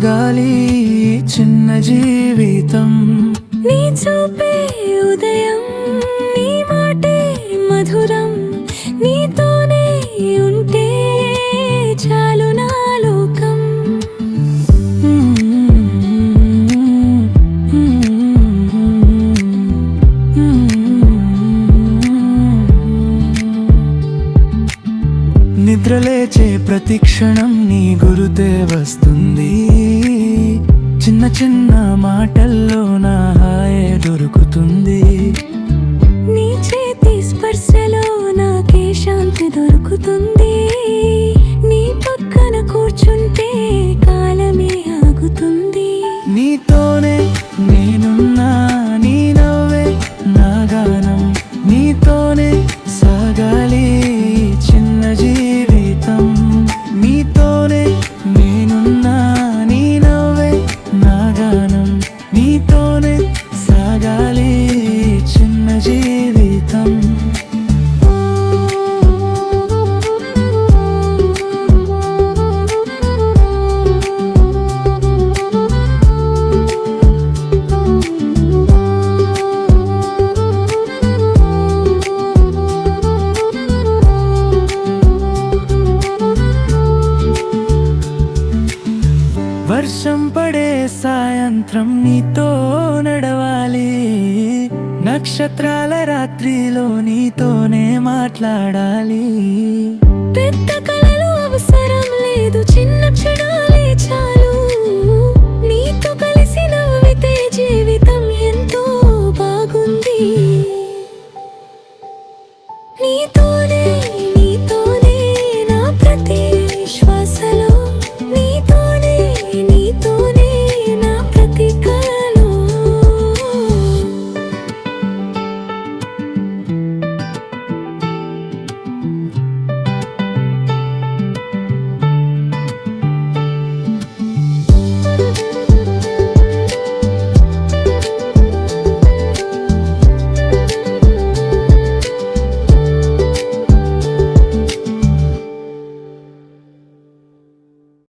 సాగాలి చిన్న జీవితం. నీ చూపే ఉదయం, నీ మాటే మధురం, నీతోనే ఉంటే చాలు నా లోకం. నిద్రలేచే ప్రతి క్షణం నీ గురుతే వస్తుంది. చిన్న చిన్న మాటల్లో నా హాయే దొరుకుతుంది. నీ చేతి స్పర్శలో నాకే శాంతి దొరుకుతుంది. నీ పక్కన కూర్చుంటే కాలమే ఆగుతుంది. నీతోనే నేనున్నా, నీ నవ్వే నా గానం, నీతోనే సాగాలి చిన్న జీవితం. నీతోనే నేనున్నా, నీ నవ్వే నా గానం, నీతోనే సాగాలి చిన్న జీవితం. వర్షం పడే సాయంత్రం నీతో నడవాలి. నక్షత్రాల రాత్రిలో నీతోనే మాట్లాడాలి. పెద్ద కలలు అవసరం లేదు, చిన్న క్షణాలు